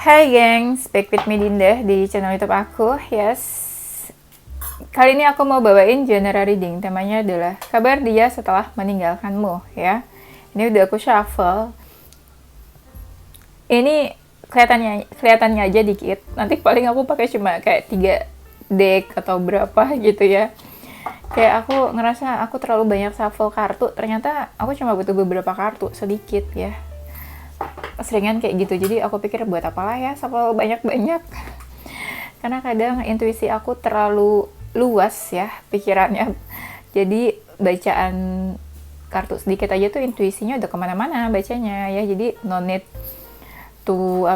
Hai gengs, back with me Dinda di channel YouTube aku. Yes, kali ini aku mau bawain genre reading. Temanya adalah kabar dia setelah meninggalkanmu. Ya, ini udah aku shuffle. Ini kelihatannya aja dikit. Nanti paling aku pakai cuma kayak 3 deck atau berapa gitu ya. Kayak aku ngerasa aku terlalu banyak shuffle kartu. Ternyata aku cuma butuh beberapa kartu, sedikit ya. Seringan kayak gitu, jadi aku pikir buat apalah ya shuffle banyak-banyak, karena kadang intuisi aku terlalu luas ya pikirannya, jadi bacaan kartu sedikit aja tuh intuisinya udah kemana-mana bacanya ya, jadi no need too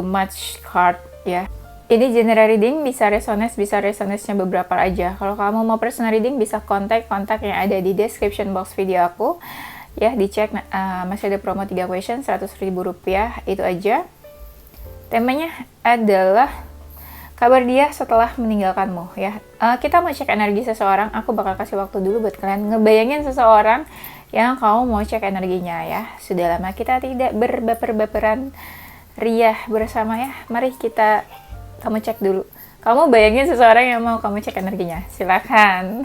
much card ya. Ini general reading, bisa resonance-nya beberapa aja. Kalau kamu mau personal reading bisa kontak yang ada di description box video aku ya, dicek. Masih ada promo 3 question Rp100.000, itu aja. Temanya adalah kabar dia setelah meninggalkanmu ya. Kita mau cek energi seseorang. Aku bakal kasih waktu dulu buat kalian ngebayangin seseorang yang kamu mau cek energinya ya. Sudah lama kita tidak berbaper-baperan riah bersama ya. Mari kamu cek dulu. Kamu bayangin seseorang yang mau kamu cek energinya. Silakan.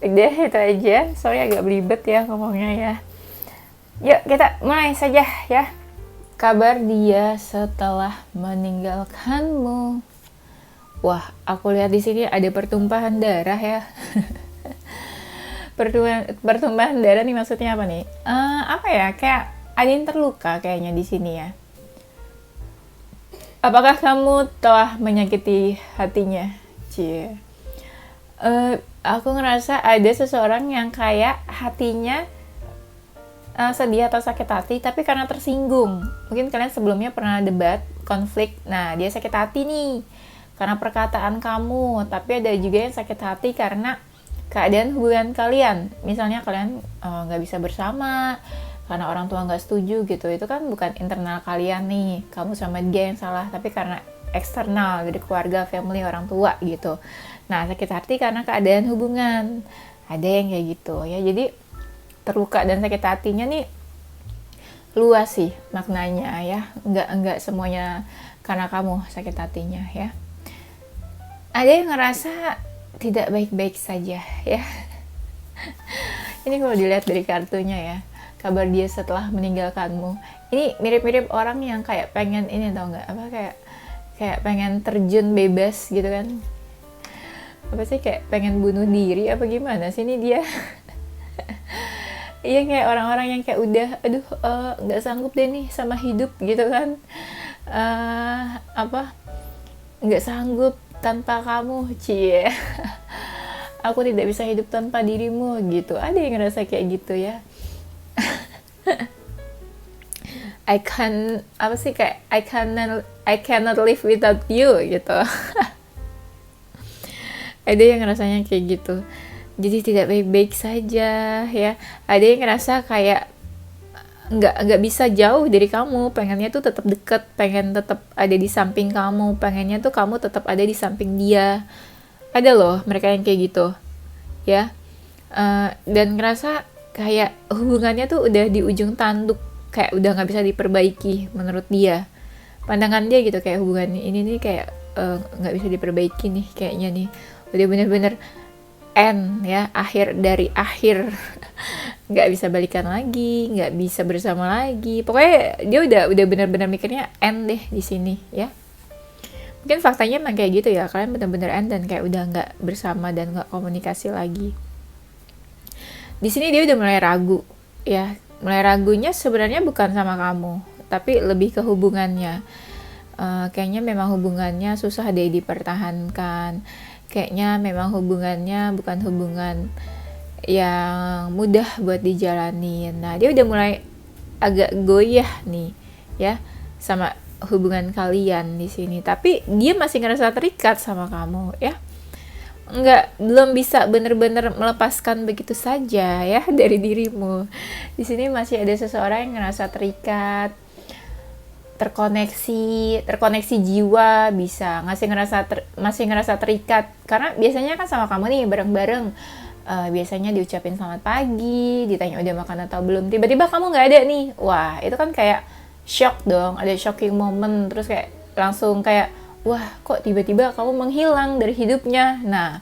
Udah, itu aja. Sorry agak belibet ya ngomongnya ya. Yuk kita mulai saja ya. Kabar dia setelah meninggalkanmu. Wah, aku lihat di sini ada pertumpahan darah ya. Pertumpahan darah nih maksudnya apa nih? Apa ya? Kayak ada yang terluka kayaknya di sini ya. Apakah kamu telah menyakiti hatinya? Cie. Aku ngerasa ada seseorang yang kayak hatinya sedih atau sakit hati, tapi karena tersinggung. Mungkin kalian sebelumnya pernah debat, konflik. Nah, dia sakit hati nih karena perkataan kamu, tapi ada juga yang sakit hati karena keadaan hubungan kalian. Misalnya kalian nggak bisa bersama karena orang tua nggak setuju gitu. Itu kan bukan internal kalian nih, kamu sama dia yang salah, tapi karena eksternal dari keluarga, family, orang tua gitu. Nah, sakit hati karena keadaan hubungan. Ada yang kayak gitu ya. Jadi terluka dan sakit hatinya nih luas sih maknanya ya. Enggak semuanya karena kamu sakit hatinya ya. Ada yang ngerasa tidak baik-baik saja ya. Ini kalau dilihat dari kartunya ya. Kabar dia setelah meninggalkanmu. Ini mirip-mirip orang yang kayak pengen ini, tau nggak? Apa kayak pengen terjun bebas gitu kan. Apa sih, kayak pengen bunuh diri apa gimana sih ini dia. Iya, kayak orang-orang yang kayak udah nggak sanggup deh nih sama hidup gitu kan. Nggak sanggup tanpa kamu, cie. Aku tidak bisa hidup tanpa dirimu gitu. Ada yang ngerasa kayak gitu ya. I cannot live without you gitu. Ada yang rasanya kayak gitu, jadi tidak baik-baik saja ya. Ada yang ngerasa kayak nggak bisa jauh dari kamu, pengennya tuh tetap deket, pengen tetap ada di samping kamu, pengennya tuh kamu tetap ada di samping dia. Ada loh mereka yang kayak gitu ya. Dan ngerasa kayak hubungannya tuh udah di ujung tanduk, kayak udah nggak bisa diperbaiki menurut dia, pandangan dia gitu. Kayak hubungan ini nih kayak nggak bisa diperbaiki nih kayaknya nih, udah bener-bener end ya, akhir dari akhir. Nggak bisa balikan lagi, nggak bisa bersama lagi, pokoknya dia udah bener-bener mikirnya end deh di sini ya. Mungkin faktanya emang kayak gitu ya, kalian bener-bener end dan kayak udah nggak bersama dan nggak komunikasi lagi. Di sini dia udah mulai ragu ya. Mulai ragunya sebenarnya bukan sama kamu, tapi lebih ke hubungannya. Kayaknya memang hubungannya susah deh dipertahankan. Kayaknya memang hubungannya bukan hubungan yang mudah buat dijalanin. Nah, dia udah mulai agak goyah nih ya sama hubungan kalian di sini. Tapi dia masih ngerasa terikat sama kamu ya. Belum bisa bener-bener melepaskan begitu saja ya dari dirimu. Di sini masih ada seseorang yang ngerasa terikat, terkoneksi jiwa, bisa masih ngerasa terikat, karena biasanya kan sama kamu nih bareng-bareng. Biasanya diucapin selamat pagi, ditanya udah makan atau belum, tiba-tiba kamu nggak ada nih. Wah, itu kan kayak shock dong, ada shocking moment, terus kayak langsung kayak wah kok tiba-tiba kamu menghilang dari hidupnya. Nah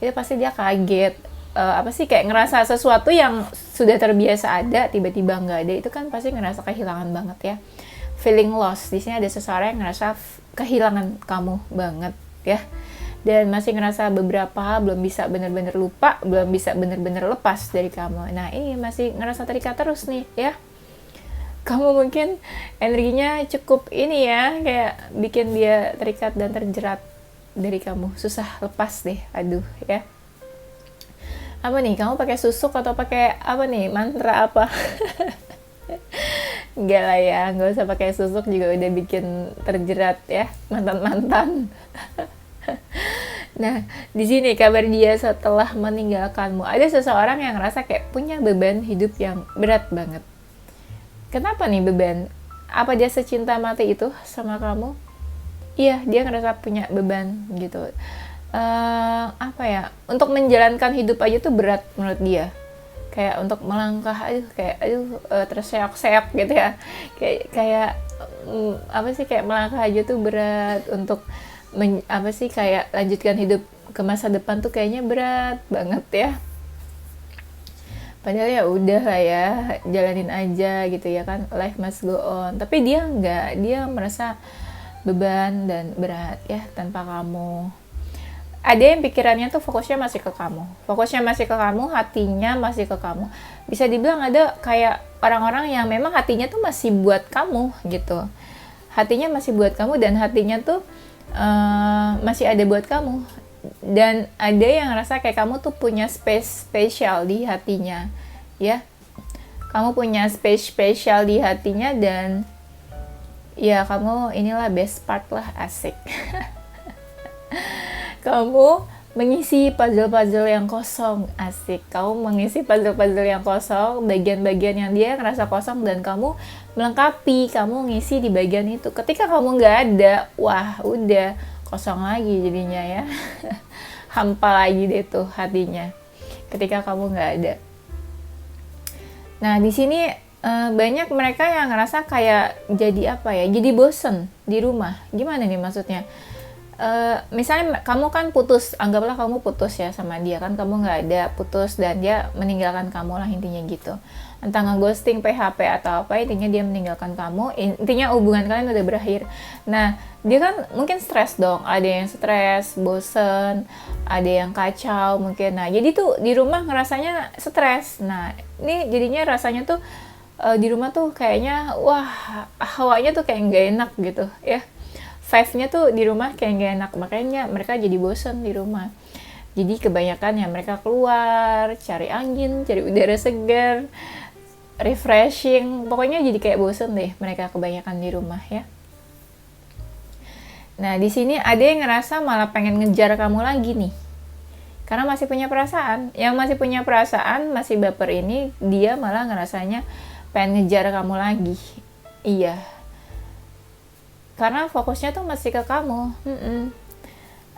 itu pasti dia kaget, apa sih, kayak ngerasa sesuatu yang sudah terbiasa ada tiba-tiba nggak ada, itu kan pasti ngerasa kehilangan banget ya, feeling lost. Di sini ada seseorang yang ngerasa kehilangan kamu banget ya, dan masih ngerasa beberapa hal belum bisa bener-bener lupa, belum bisa bener-bener lepas dari kamu. Nah ini masih ngerasa terikat terus nih ya. Kamu mungkin energinya cukup ini ya, kayak bikin dia terikat dan terjerat dari kamu, susah lepas deh. Aduh ya. Apa nih, kamu pakai susuk atau pakai apa nih, mantra apa? Enggak lah ya, nggak usah pakai susuk juga udah bikin terjerat ya mantan-mantan. Nah, di sini kabar dia setelah meninggalkanmu. Ada seseorang yang ngerasa kayak punya beban hidup yang berat banget. Kenapa nih beban? Apa dia secinta mati itu sama kamu? Iya, dia ngerasa punya beban gitu. Apa ya? Untuk menjalankan hidup aja tuh berat menurut dia. Kayak untuk melangkah, terseok-seok gitu ya. Kayak apa sih, kayak melangkah aja tuh berat. Untuk kayak lanjutkan hidup ke masa depan tuh kayaknya berat banget ya. Padahal ya udah lah ya, jalanin aja gitu ya kan, life must go on. Tapi dia enggak, dia merasa beban dan berat ya tanpa kamu. Ada yang pikirannya tuh fokusnya masih ke kamu, hatinya masih ke kamu. Bisa dibilang ada kayak orang-orang yang memang hatinya tuh masih buat kamu gitu, hatinya masih buat kamu, dan hatinya tuh masih ada buat kamu. Dan ada yang ngerasa kayak kamu tuh punya space spesial di hatinya ya, kamu punya space spesial di hatinya, dan ya kamu inilah best part lah, asik. Kamu mengisi puzzle-puzzle yang kosong, asik. Kamu mengisi puzzle-puzzle yang kosong, bagian-bagian yang dia ngerasa kosong, dan kamu melengkapi, kamu ngisi di bagian itu. Ketika kamu nggak ada, wah udah kosong lagi jadinya ya. Hampa lagi deh tuh hatinya ketika kamu nggak ada. Nah di sini banyak mereka yang ngerasa kayak jadi apa ya, jadi bosen di rumah. Gimana nih maksudnya? Misalnya kamu kan putus, anggaplah kamu putus ya sama dia kan, kamu nggak ada, putus, dan dia meninggalkan kamu lah intinya gitu. Entah nge-ghosting, PHP atau apa, intinya dia meninggalkan kamu, intinya hubungan kalian udah berakhir. Nah dia kan mungkin stres dong, ada yang stres, bosen, ada yang kacau mungkin. Nah jadi tuh di rumah ngerasanya stres. Nah ini jadinya rasanya tuh di rumah tuh kayaknya wah hawanya tuh kayak nggak enak gitu ya, vibe-nya tuh di rumah kayak gak enak, makanya mereka jadi bosen di rumah. Jadi kebanyakan ya mereka keluar, cari angin, cari udara segar, refreshing, pokoknya jadi kayak bosen deh mereka kebanyakan di rumah ya. Nah di sini ada yang ngerasa malah pengen ngejar kamu lagi nih, karena masih punya perasaan. Yang masih punya perasaan, masih baper ini, dia malah ngerasanya pengen ngejar kamu lagi. Iya, karena fokusnya tuh masih ke kamu.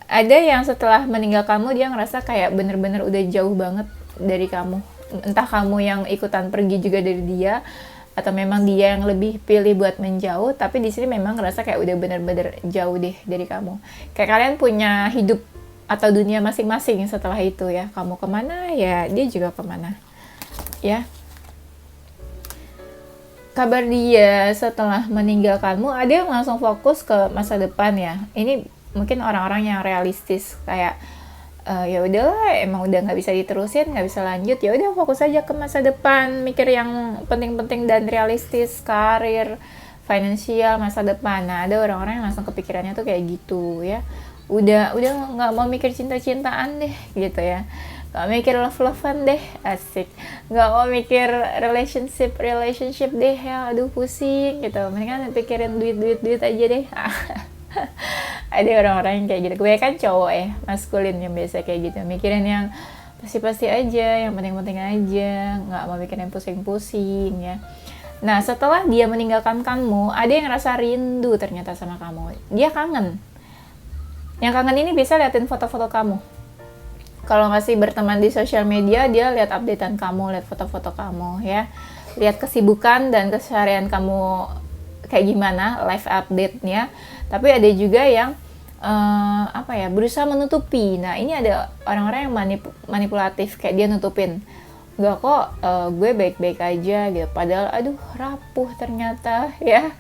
Ada yang setelah meninggal kamu, dia ngerasa kayak bener-bener udah jauh banget dari kamu. Entah kamu yang ikutan pergi juga dari dia, atau memang dia yang lebih pilih buat menjauh. Tapi di sini memang ngerasa kayak udah bener-bener jauh deh dari kamu. Kayak kalian punya hidup atau dunia masing-masing setelah itu ya. Kamu kemana ya, dia juga kemana ya. Kabar dia setelah meninggalkanmu, ada yang langsung fokus ke masa depan ya. Ini mungkin orang-orang yang realistis, kayak ya udahlah, emang udah nggak bisa diterusin, nggak bisa lanjut, ya udah fokus aja ke masa depan, mikir yang penting-penting dan realistis, karir, finansial, masa depan. Nah ada orang-orang yang langsung kepikirannya tuh kayak gitu ya. Udah nggak mau mikir cinta-cintaan deh gitu ya. Gak mikir love-lovean deh, asik. Gak mau mikir relationship deh ya, aduh pusing gitu. Mendingan pikirin duit aja deh. Ada orang-orang yang kayak gitu. Kebanyakan cowok ya, maskulin yang biasa kayak gitu. Mikirin yang pasti-pasti aja, yang penting-penting aja. Gak mau mikirin pusing-pusing ya. Nah setelah dia meninggalkan kamu, ada yang ngerasa rindu ternyata sama kamu. Dia kangen. Yang kangen ini bisa liatin foto-foto kamu. Kalau masih berteman di sosial media, dia lihat updatean kamu, lihat foto-foto kamu ya, lihat kesibukan dan keseharian kamu kayak gimana live update-nya, tapi ada juga yang berusaha menutupi. Nah ini ada orang-orang yang manipulatif, kayak dia nutupin, nggak kok, gue baik-baik aja gitu, padahal aduh rapuh ternyata ya.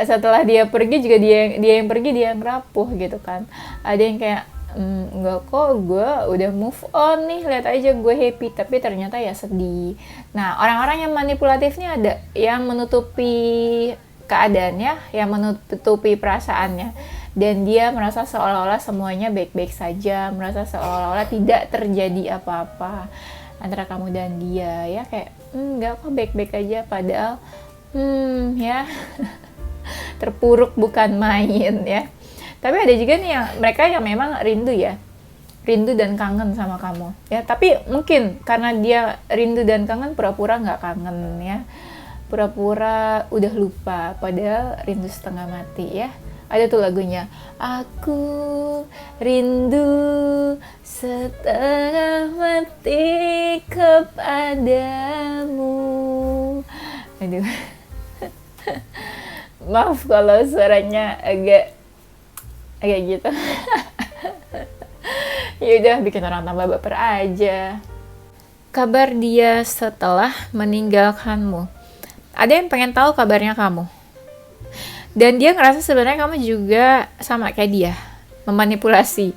Setelah dia pergi juga dia yang pergi, dia yang rapuh gitu kan. Ada yang kayak nggak kok, gue udah move on nih, lihat aja gue happy, tapi ternyata ya sedih. Nah orang-orang yang manipulatifnya ada yang menutupi keadaannya, yang menutupi perasaannya, dan dia merasa seolah-olah semuanya baik-baik saja, merasa seolah-olah tidak terjadi apa-apa antara kamu dan dia ya, kayak nggak kok, baik-baik aja, padahal ya terpuruk bukan main ya. Tapi ada juga nih yang mereka yang memang rindu dan kangen sama kamu ya, tapi mungkin karena dia rindu dan kangen, pura-pura nggak kangen ya, pura-pura udah lupa, padahal rindu setengah mati ya. Ada tuh lagunya, aku rindu setengah mati kepadamu. Aduh maaf kalau suaranya agak gitu. Ya udah, bikin orang tambah baper aja. Kabar dia setelah meninggalkanmu. Ada yang pengen tahu kabarnya kamu. Dan dia ngerasa sebenarnya kamu juga sama kayak dia, memanipulasi.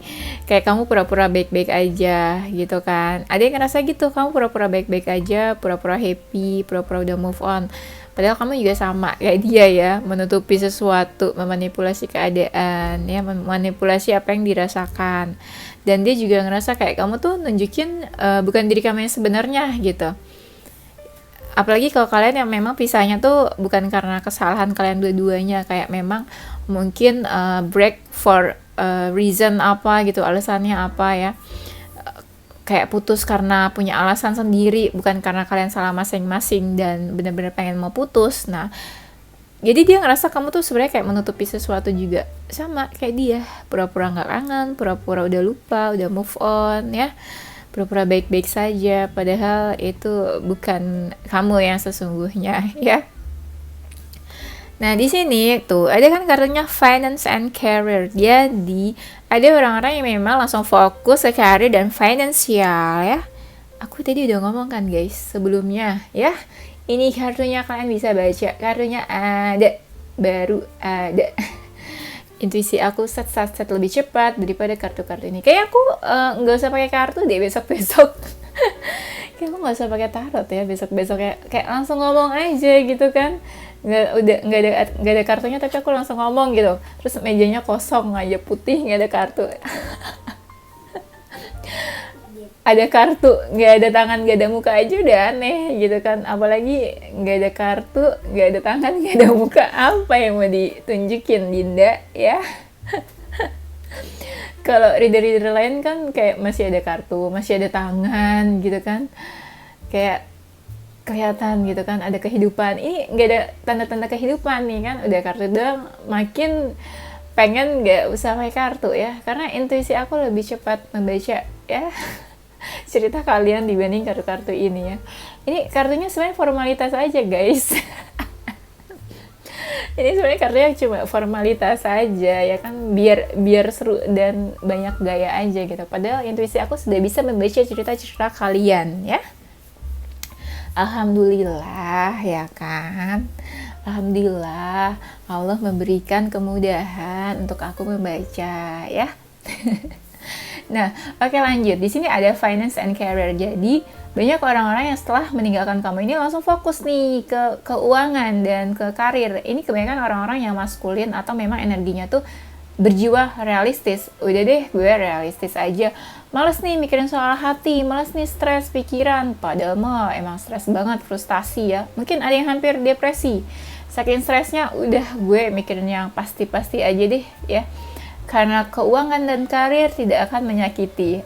Kayak kamu pura-pura baik-baik aja gitu kan. Ada yang ngerasa gitu, kamu pura-pura baik-baik aja, pura-pura happy, pura-pura udah move on. Padahal kamu juga sama kayak dia ya, menutupi sesuatu, memanipulasi keadaan, ya, memanipulasi apa yang dirasakan. Dan dia juga ngerasa kayak kamu tuh nunjukin bukan diri kamu yang sebenarnya gitu. Apalagi kalau kalian yang memang pisahnya tuh bukan karena kesalahan kalian dua-duanya, kayak memang mungkin break for reason apa gitu, alasannya apa ya. Kayak putus karena punya alasan sendiri, bukan karena kalian salah masing-masing dan benar-benar pengen mau putus. Nah, jadi dia ngerasa kamu tuh sebenarnya kayak menutupi sesuatu juga, sama kayak dia, pura-pura nggak kangen, pura-pura udah lupa, udah move on ya, pura-pura baik-baik saja, padahal itu bukan kamu yang sesungguhnya ya. Nah di sini tuh ada kan kartunya finance and career. Jadi ada orang-orang yang memang langsung fokus ke karir dan finansial ya. Aku tadi udah ngomong kan guys sebelumnya ya. Ini kartunya, kalian bisa baca. Kartunya ada, baru ada. Intuisi aku set lebih cepat daripada kartu-kartu ini. Kayak aku nggak usah pakai kartu deh besok-besok. Kayak aku nggak usah pakai tarot ya besok-besok, kayak langsung ngomong aja gitu kan. Nggak ada kartunya, tapi aku langsung ngomong gitu, terus mejanya kosong aja, putih, nggak ada kartu. Ada kartu nggak ada tangan, nggak ada muka aja udah aneh gitu kan, apalagi nggak ada kartu, nggak ada tangan, nggak ada muka, apa yang mau ditunjukin Dinda ya. Kalau reader lain kan kayak masih ada kartu, masih ada tangan gitu kan, kayak kelihatan gitu kan, ada kehidupan. Ini nggak ada tanda-tanda kehidupan nih kan, udah kartu doang, makin pengen nggak usah pakai kartu ya, karena intuisi aku lebih cepat membaca ya cerita kalian dibanding kartu-kartu ini ya. Ini kartunya sebenarnya formalitas aja guys. Ini sebenarnya kartunya cuma formalitas aja ya kan, biar seru dan banyak gaya aja gitu, padahal intuisi aku sudah bisa membaca cerita-cerita kalian ya. Alhamdulillah ya kan, alhamdulillah Allah memberikan kemudahan untuk aku membaca ya. Nah, oke lanjut. Di sini ada finance and career. Jadi banyak orang-orang yang setelah meninggalkan kamu ini langsung fokus nih ke keuangan dan ke karir. Ini kebanyakan orang-orang yang maskulin atau memang energinya tuh berjiwa realistis. Udah deh, gue realistis aja. Males nih mikirin soal hati, males nih stres pikiran. Padahal mah emang stres banget, frustasi ya. Mungkin ada yang hampir depresi. Saking stresnya, udah gue mikirin yang pasti-pasti aja deh ya. Karena keuangan dan karir tidak akan menyakiti.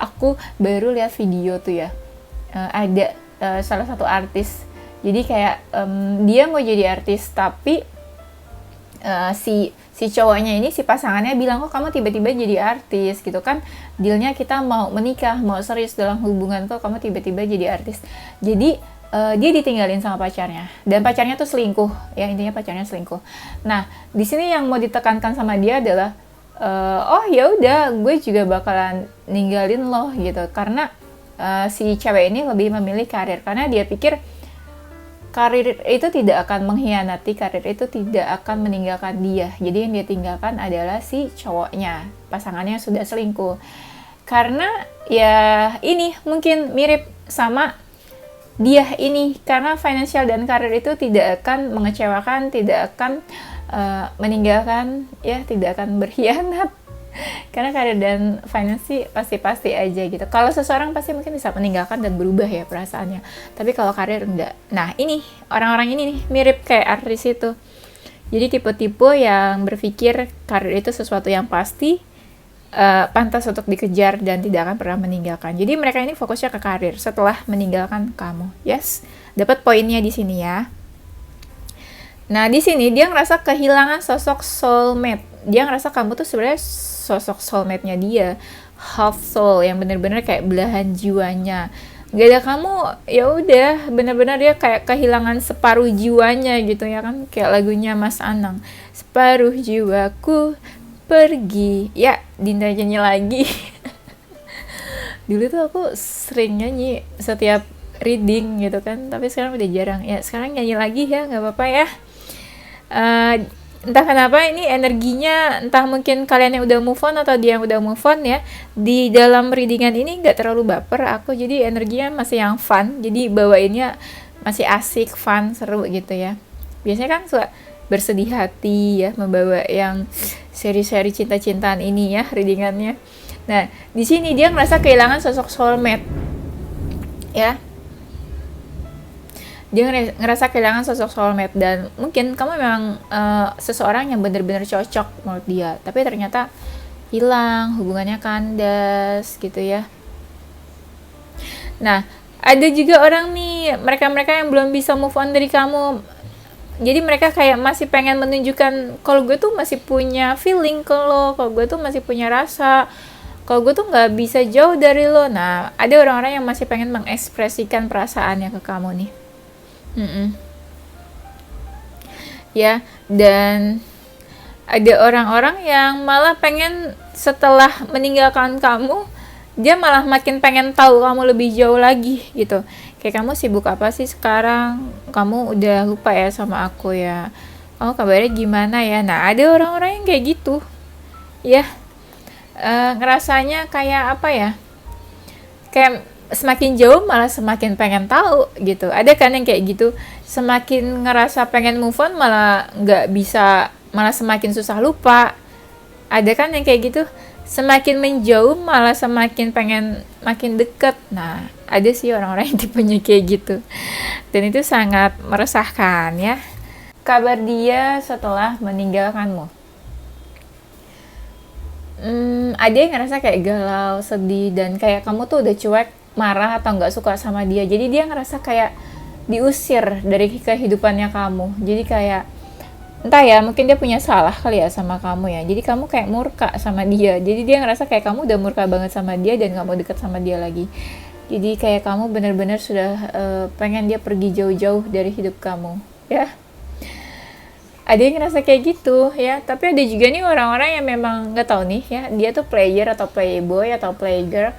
Aku baru lihat video tuh ya. Ada salah satu artis. Jadi kayak dia mau jadi artis, tapi si cowoknya ini, si pasangannya bilang, kok kamu tiba-tiba jadi artis gitu kan, dealnya kita mau menikah, mau serius dalam hubungan, kok kamu tiba-tiba jadi artis. Jadi dia ditinggalin sama pacarnya dan pacarnya tuh selingkuh, ya intinya pacarnya selingkuh. Nah di sini yang mau ditekankan sama dia adalah oh ya udah gue juga bakalan ninggalin lo gitu, karena si cewek ini lebih memilih karir, karena dia pikir karir itu tidak akan mengkhianati, karir itu tidak akan meninggalkan dia. Jadi yang dia tinggalkan adalah si cowoknya, pasangannya sudah selingkuh. Karena ya ini mungkin mirip sama dia ini, karena financial dan karir itu tidak akan mengecewakan, tidak akan meninggalkan, ya tidak akan berkhianat. Karena karir dan finance sih pasti aja gitu. Kalau seseorang pasti mungkin bisa meninggalkan dan berubah ya perasaannya, tapi kalau karir enggak. Nah ini orang-orang ini nih mirip kayak artis itu. Jadi tipe-tipe yang berpikir karir itu sesuatu yang pasti, pantas untuk dikejar dan tidak akan pernah meninggalkan. Jadi mereka ini fokusnya ke karir setelah meninggalkan kamu. Yes, dapat poinnya di sini ya. Nah di sini dia ngerasa kehilangan sosok soulmate. Dia ngerasa kamu tuh sebenarnya sosok soulmate-nya dia, half soul yang bener-bener kayak belahan jiwanya. Gak ada kamu, ya udah bener-bener dia kayak kehilangan separuh jiwanya gitu ya kan, kayak lagunya Mas Anang, separuh jiwaku pergi. Ya, Dinda nyanyi lagi. Dulu tuh aku sering nyanyi setiap reading gitu kan, tapi sekarang udah jarang. Ya, sekarang nyanyi lagi ya, nggak apa-apa ya. Entah kenapa ini energinya, entah mungkin kalian yang udah move on atau dia yang udah move on ya, di dalam readingan ini nggak terlalu baper aku, jadi energinya masih yang fun, jadi bawainnya masih asik, fun, seru gitu ya. Biasanya kan suka bersedih hati ya, membawa yang seri-seri cinta-cintaan ini ya readingannya. Nah di sini dia ngerasa kehilangan sosok soulmate ya, dia ngerasa kehilangan sosok soulmate, dan mungkin kamu memang seseorang yang benar-benar cocok menurut dia, tapi ternyata hilang, hubungannya kandas gitu ya. Nah ada juga orang nih, mereka-mereka yang belum bisa move on dari kamu, jadi mereka kayak masih pengen menunjukkan kalau gue tuh masih punya feeling ke lo, kalau gue tuh masih punya rasa, kalau gue tuh nggak bisa jauh dari lo. Nah ada orang-orang yang masih pengen mengekspresikan perasaannya ke kamu nih. Ya, dan ada orang-orang yang malah pengen setelah meninggalkan kamu, dia malah makin pengen tahu kamu lebih jauh lagi gitu. Kayak kamu sibuk apa sih sekarang? Kamu udah lupa ya sama aku ya? Oh kabarnya gimana ya? Nah ada orang-orang yang kayak gitu, ya ngerasanya kayak apa ya? Kayak semakin jauh malah semakin pengen tahu gitu. Ada kan yang kayak gitu, semakin ngerasa pengen move on malah nggak bisa, malah semakin susah lupa. Ada kan yang kayak gitu, semakin menjauh malah semakin pengen makin deket. Nah ada sih orang-orang yang tipenya kayak gitu, dan itu sangat meresahkan ya. Kabar dia setelah meninggalkanmu, ada yang ngerasa kayak galau, sedih, dan kayak kamu tuh udah cuek, marah atau nggak suka sama dia. Jadi dia ngerasa kayak diusir dari kehidupannya kamu. Jadi kayak entah ya, mungkin dia punya salah kali ya sama kamu ya. Jadi kamu kayak murka sama dia. Jadi dia ngerasa kayak kamu udah murka banget sama dia dan nggak mau deket sama dia lagi. Jadi kayak kamu benar-benar sudah pengen dia pergi jauh-jauh dari hidup kamu ya. Ada yang ngerasa kayak gitu ya, tapi ada juga nih orang-orang yang memang nggak tahu nih ya, dia tuh player atau playboy atau playgirl.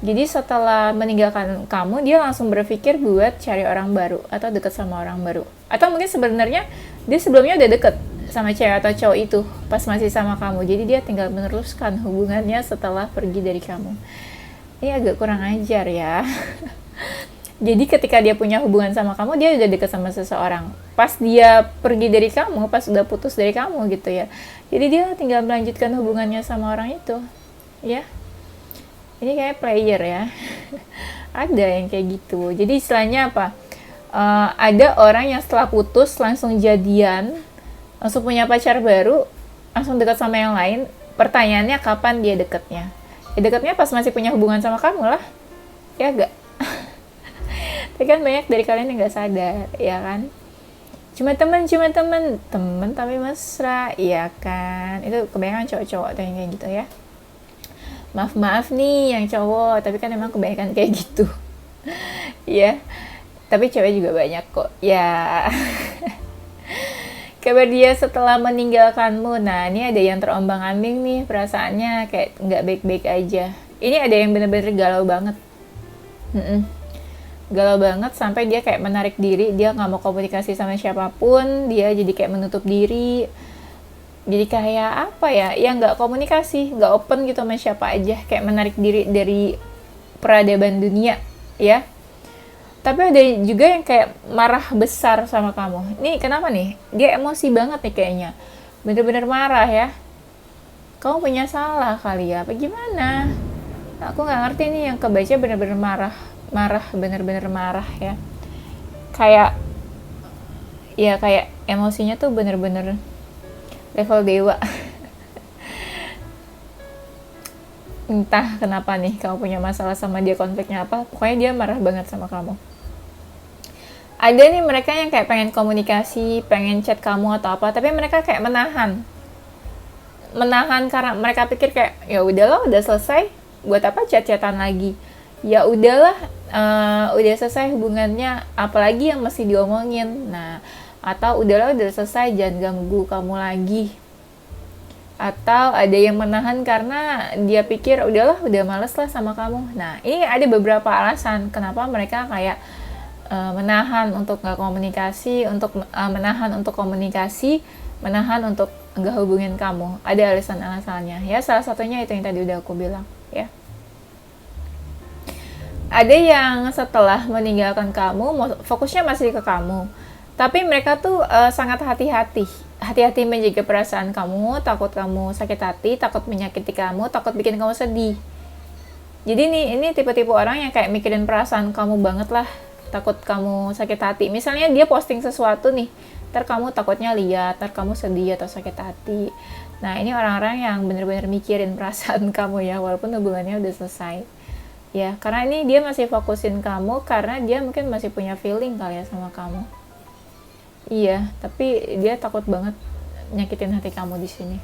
Jadi setelah meninggalkan kamu, dia langsung berpikir buat cari orang baru atau deket sama orang baru. Atau mungkin sebenarnya dia sebelumnya udah deket sama cewek atau cowok itu pas masih sama kamu. Jadi dia tinggal meneruskan hubungannya setelah pergi dari kamu. Ini agak kurang ajar ya. Jadi ketika dia punya hubungan sama kamu, dia udah deket sama seseorang. Pas dia pergi dari kamu, pas udah putus dari kamu gitu ya. Jadi dia tinggal melanjutkan hubungannya sama orang itu. Ya. Ini kayak player ya. Ada yang kayak gitu. Jadi istilahnya apa? Ada orang yang setelah putus langsung jadian, langsung punya pacar baru, langsung dekat sama yang lain. Pertanyaannya kapan dia deketnya? Ya deketnya pas masih punya hubungan sama kamu lah. Ya gak? Tapi kan banyak dari kalian yang gak sadar, ya kan? Cuma temen tapi mesra, iya kan? Itu kebanyakan cowok-cowok tuh yang kayak gitu ya. Maaf nih yang cowok, tapi kan emang kebanyakan kayak gitu. Ya. Tapi cewek juga banyak kok ya. Kabar dia setelah meninggalkanmu. Nah, ini ada yang terombang-ambing nih perasaannya, kayak nggak baik-baik aja. Ini ada yang bener-bener galau banget. Mm-mm. Galau banget sampai dia kayak menarik diri, dia nggak mau komunikasi sama siapapun, dia jadi kayak menutup diri. Jadi kayak apa ya, ya nggak komunikasi, nggak open gitu sama siapa aja, kayak menarik diri dari peradaban dunia, ya. Tapi ada juga yang kayak marah besar sama kamu. Nih kenapa nih? Dia emosi banget nih kayaknya. Bener-bener marah ya. Kamu punya salah kali ya, apa gimana? Aku nggak ngerti nih, yang kebaca bener-bener marah. Marah, bener-bener marah ya. Kayak, ya kayak emosinya tuh bener-bener level dewa. Entah kenapa nih, kamu punya masalah sama dia, konfliknya apa. Pokoknya dia marah banget sama kamu. Ada nih mereka yang kayak pengen komunikasi, pengen chat kamu atau apa, tapi mereka kayak menahan karena mereka pikir kayak ya udahlah, udah selesai, buat apa chat-chatan lagi, ya udahlah, udah selesai hubungannya, apalagi yang masih diomongin. Nah, atau udahlah, udah selesai, jangan ganggu kamu lagi. Atau ada yang menahan karena dia pikir udahlah, udah males lah sama kamu. Nah, ini ada beberapa alasan kenapa mereka kayak menahan untuk nggak komunikasi, menahan untuk komunikasi, menahan untuk nggak hubungin kamu. Ada alasan-alasannya ya, salah satunya itu yang tadi udah aku bilang ya. Ada yang setelah meninggalkan kamu fokusnya masih ke kamu, tapi mereka tuh sangat hati-hati menjaga perasaan kamu, takut kamu sakit hati, takut menyakiti kamu, takut bikin kamu sedih. Jadi ini tipe-tipe orang yang kayak mikirin perasaan kamu banget lah, takut kamu sakit hati. Misalnya dia posting sesuatu nih, ntar kamu takutnya lihat, ntar kamu sedih atau sakit hati. Nah, ini orang-orang yang bener-bener mikirin perasaan kamu ya, walaupun hubungannya udah selesai ya, karena ini dia masih fokusin kamu karena dia mungkin masih punya feeling kali ya sama kamu. Iya, tapi dia takut banget nyakitin hati kamu di sini.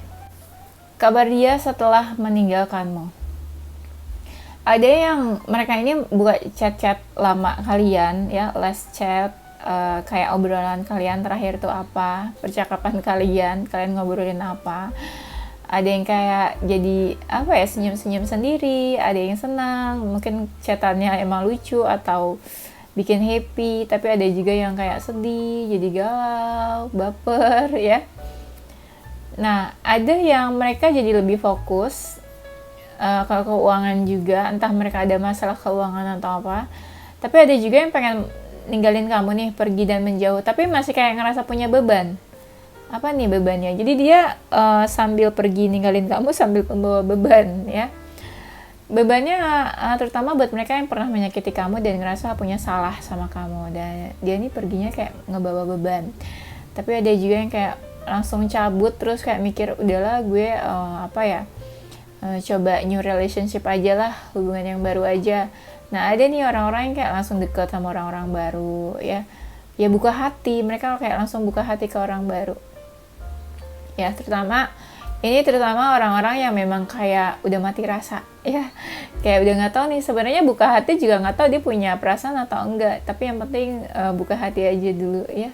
Kabar dia setelah meninggalkanmu. Ada yang mereka ini buka chat-chat lama kalian ya, last chat, kayak obrolan kalian terakhir tuh apa, percakapan kalian ngobrolin apa. Ada yang kayak jadi apa ya, senyum-senyum sendiri, ada yang senang, mungkin chatannya emang lucu atau bikin happy, tapi ada juga yang kayak sedih, jadi galau, baper ya. Nah, ada yang mereka jadi lebih fokus ke keuangan juga, entah mereka ada masalah keuangan atau apa. Tapi ada juga yang pengen ninggalin kamu nih, pergi dan menjauh, tapi masih kayak ngerasa punya beban. Apa nih bebannya? Jadi dia sambil pergi ninggalin kamu sambil membawa beban ya. Bebannya terutama buat mereka yang pernah menyakiti kamu dan ngerasa punya salah sama kamu, dan dia ini perginya kayak ngebawa beban. Tapi ada juga yang kayak langsung cabut, terus kayak mikir udahlah gue coba new relationship aja lah, hubungan yang baru aja. Nah, ada nih orang-orang yang kayak langsung deket sama orang-orang baru ya. Ya buka hati, mereka kayak langsung buka hati ke orang baru. Ya, terutama orang-orang yang memang kayak udah mati rasa ya. Kayak udah nggak tahu nih, sebenarnya buka hati juga nggak tahu dia punya perasaan atau enggak, tapi yang penting buka hati aja dulu ya.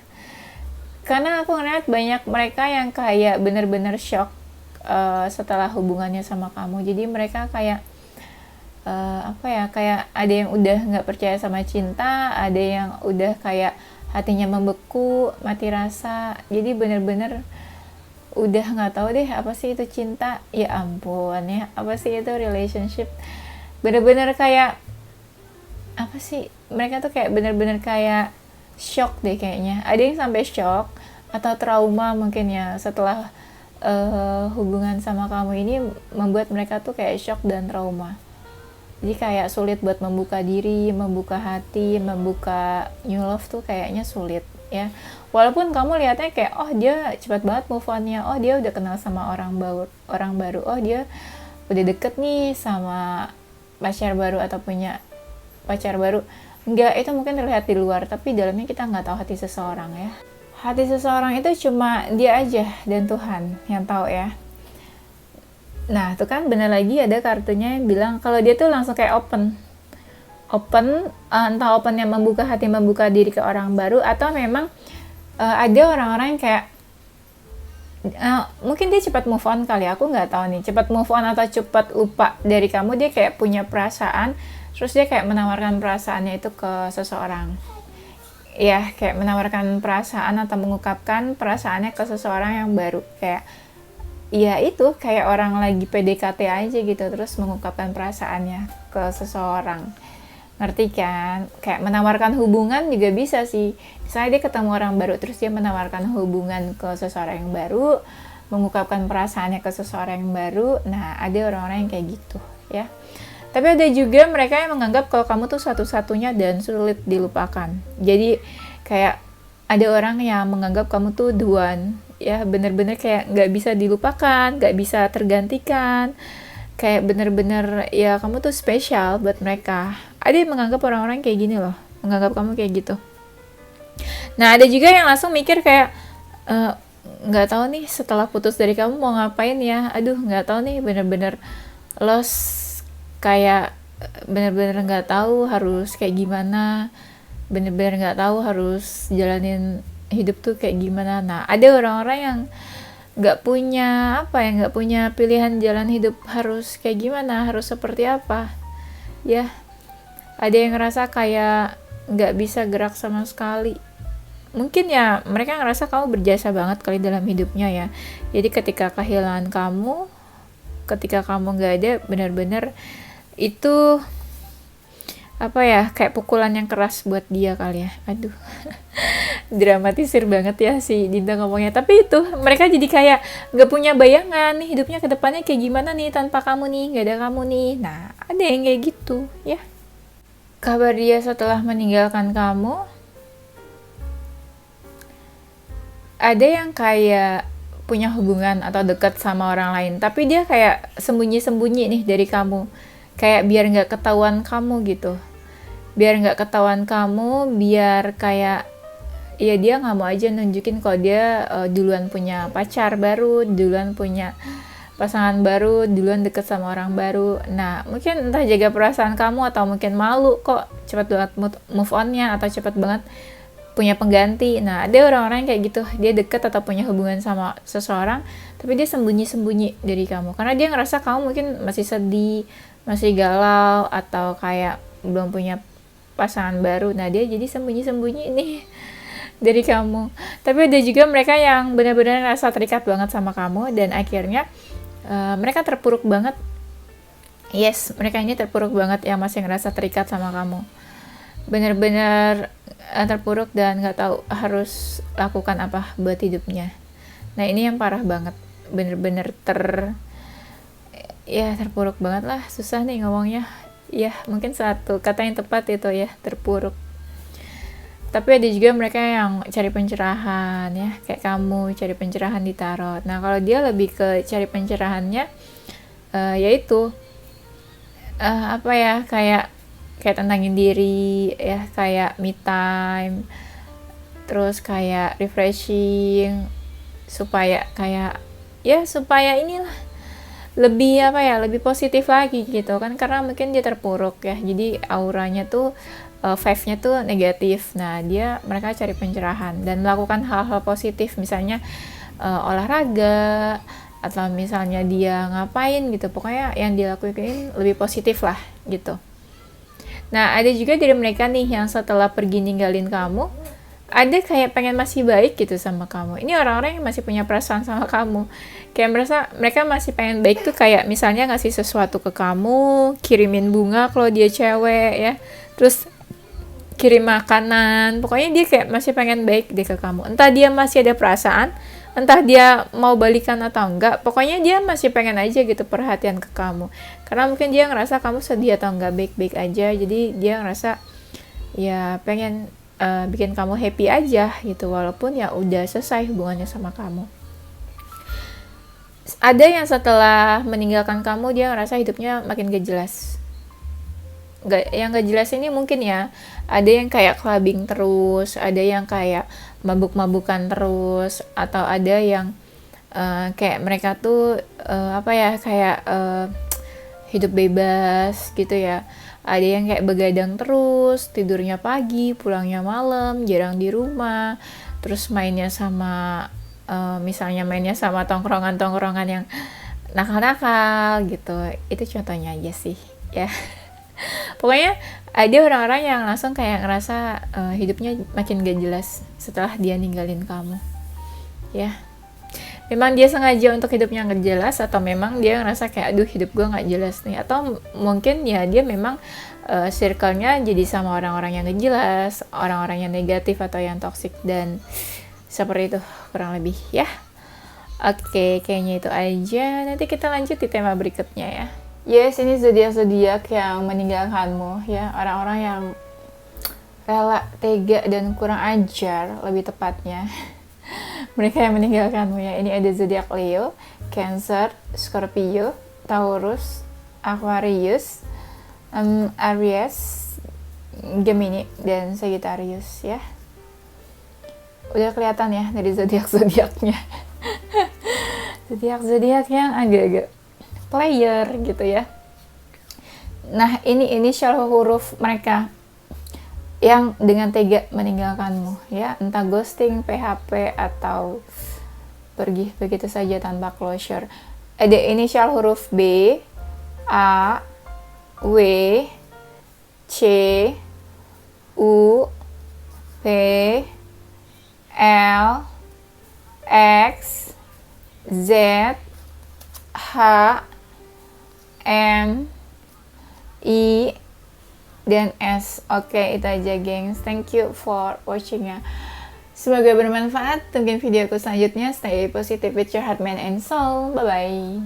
Karena aku ngeliat banyak mereka yang kayak bener-bener shock setelah hubungannya sama kamu. Jadi mereka kayak kayak ada yang udah nggak percaya sama cinta, ada yang udah kayak hatinya membeku, mati rasa. Jadi bener-bener udah nggak tahu deh apa sih itu cinta, ya ampun ya, apa sih itu relationship. Bener-bener kayak apa sih, mereka tuh kayak bener-bener kayak shock deh kayaknya. Ada yang sampai shock atau trauma mungkin ya, setelah hubungan sama kamu ini membuat mereka tuh kayak shock dan trauma. Jadi kayak sulit buat membuka diri, membuka hati, membuka new love tuh kayaknya sulit ya. Walaupun kamu lihatnya kayak oh dia cepat banget move on-nya, oh dia udah kenal sama orang baru, oh dia udah deket nih sama pacar baru atau punya pacar baru. Enggak, itu mungkin terlihat di luar, tapi dalamnya kita nggak tahu hati seseorang ya. Hati seseorang itu cuma dia aja dan Tuhan yang tahu ya. Nah, tuh kan bener lagi ada kartunya yang bilang kalau dia tuh langsung kayak open. open, entah open yang membuka hati, membuka diri ke orang baru, atau memang ada orang-orang yang kayak mungkin dia cepat move on kali, aku nggak tahu nih, cepat move on atau cepat lupa dari kamu. Dia kayak punya perasaan, terus dia kayak menawarkan perasaannya itu ke seseorang, ya kayak menawarkan perasaan atau mengungkapkan perasaannya ke seseorang yang baru, kayak ya itu kayak orang lagi PDKT aja gitu, terus mengungkapkan perasaannya ke seseorang. Ngerti kan? Kayak menawarkan hubungan juga bisa sih. Misalnya dia ketemu orang baru, terus dia menawarkan hubungan ke seseorang yang baru, mengungkapkan perasaannya ke seseorang yang baru. Nah, ada orang-orang yang kayak gitu, ya. Tapi ada juga mereka yang menganggap kalau kamu tuh satu-satunya dan sulit dilupakan. Jadi, kayak ada orang yang menganggap kamu tuh the one, ya bener-bener kayak nggak bisa dilupakan, nggak bisa tergantikan. Kayak bener-bener ya kamu tuh spesial buat mereka. Ada yang menganggap orang-orang kayak gini loh, menganggap kamu kayak gitu. Nah, ada juga yang langsung mikir kayak nggak tahu nih setelah putus dari kamu mau ngapain ya. Aduh, nggak tahu nih, bener-bener lost, kayak bener-bener nggak tahu harus kayak gimana, bener-bener nggak tahu harus jalanin hidup tuh kayak gimana. Nah, ada orang-orang yang nggak punya nggak punya pilihan jalan hidup harus kayak gimana, harus seperti apa, ya. Ada yang ngerasa kayak nggak bisa gerak sama sekali. Mungkin ya mereka ngerasa kamu berjasa banget kali dalam hidupnya ya. Jadi ketika kehilangan kamu, ketika kamu nggak ada, benar-benar itu kayak pukulan yang keras buat dia kali ya. Aduh, dramatisir banget ya si Dinda ngomongnya. Tapi itu mereka jadi kayak nggak punya bayangan nih hidupnya ke depannya kayak gimana nih tanpa kamu nih, nggak ada kamu nih. Nah, ada yang kayak gitu ya. Kabar dia setelah meninggalkan kamu, ada yang kayak punya hubungan atau dekat sama orang lain, tapi dia kayak sembunyi-sembunyi nih dari kamu, kayak biar nggak ketahuan kamu gitu, biar nggak ketahuan kamu, biar kayak ya dia nggak mau aja nunjukin kalau dia duluan punya pacar baru, duluan punya pasangan baru, duluan deket sama orang baru. Nah, mungkin entah jaga perasaan kamu atau mungkin malu kok cepat banget move on-nya atau cepat banget punya pengganti. Nah, ada orang-orang kayak gitu, dia deket atau punya hubungan sama seseorang, tapi dia sembunyi-sembunyi dari kamu. Karena dia ngerasa kamu mungkin masih sedih, masih galau, atau kayak belum punya pasangan baru. Nah, dia jadi sembunyi-sembunyi nih dari kamu. Tapi ada juga mereka yang benar-benar ngerasa terikat banget sama kamu, dan akhirnya mereka terpuruk banget. Yes, mereka ini terpuruk banget yang masih ngerasa terikat sama kamu. Benar-benar terpuruk dan nggak tahu harus lakukan apa buat hidupnya. Nah, ini yang parah banget. Benar-benar terpuruk banget lah. Susah nih ngomongnya. Ya, mungkin satu kata yang tepat itu ya, terpuruk. Tapi ada juga mereka yang cari pencerahan ya, kayak kamu cari pencerahan di tarot. Nah, kalau dia lebih ke cari pencerahannya yaitu kayak tenangin diri ya, kayak me time, terus kayak refreshing, supaya supaya inilah lebih positif lagi gitu kan, karena mungkin dia terpuruk ya, jadi auranya tuh vibe-nya tuh negatif. Nah, mereka cari pencerahan dan melakukan hal-hal positif, misalnya olahraga, atau misalnya dia ngapain gitu, pokoknya yang dilakuin lebih positif lah gitu. Nah, ada juga dari mereka nih yang setelah pergi ninggalin kamu, ada kayak pengen masih baik gitu sama kamu. Ini orang-orang yang masih punya perasaan sama kamu, kayak merasa mereka masih pengen baik tuh, kayak misalnya ngasih sesuatu ke kamu, kirimin bunga kalau dia cewek ya, terus kirim makanan, pokoknya dia kayak masih pengen baik deh ke kamu. Entah dia masih ada perasaan, entah dia mau balikan atau enggak, pokoknya dia masih pengen aja gitu perhatian ke kamu. Karena mungkin dia ngerasa kamu sedih atau enggak baik-baik aja, jadi dia ngerasa ya pengen bikin kamu happy aja gitu, walaupun ya udah selesai hubungannya sama kamu. Ada yang setelah meninggalkan kamu, dia ngerasa hidupnya makin gak jelas. Yang gak jelas ini mungkin ya, ada yang kayak clubbing terus, ada yang kayak mabuk-mabukan terus, atau ada yang kayak mereka tuh kayak hidup bebas gitu ya, Ada yang kayak begadang terus, tidurnya pagi, pulangnya malam, jarang di rumah, terus mainnya sama misalnya mainnya sama tongkrongan-tongkrongan yang nakal-nakal gitu. Itu contohnya aja sih ya. Pokoknya ada orang-orang yang langsung kayak ngerasa hidupnya makin gak jelas setelah dia ninggalin kamu ya. Memang dia sengaja untuk hidupnya gak jelas, atau memang dia ngerasa kayak aduh hidup gue gak jelas nih, atau mungkin ya dia memang circle-nya jadi sama orang-orang yang gak jelas, orang-orang yang negatif atau yang toxic, dan seperti itu kurang lebih ya. Oke, kayaknya itu aja. Nanti kita lanjut di tema berikutnya ya. Yes, ini zodiak-zodiak yang meninggalkanmu ya, orang-orang yang rela, tega, dan kurang ajar lebih tepatnya. Mereka yang meninggalkanmu ya. Ini ada zodiak Leo, Cancer, Scorpio, Taurus, Aquarius, Aries, Gemini, dan Sagittarius ya. Udah kelihatan ya dari zodiak-zodiaknya. Zodiak-zodiak yang agak-agak player gitu ya. Nah, ini inisial huruf mereka yang dengan tega meninggalkanmu ya, entah ghosting, PHP, atau pergi begitu saja tanpa closure. Ada inisial huruf B, A, W, C, U, P, L, X, Z, H, M, I, dan S. Oke, itu aja gengs. Thank you for watching ya. Semoga bermanfaat. Tungguin videoku selanjutnya. Stay positive with your heart, mind, and soul. Bye-bye.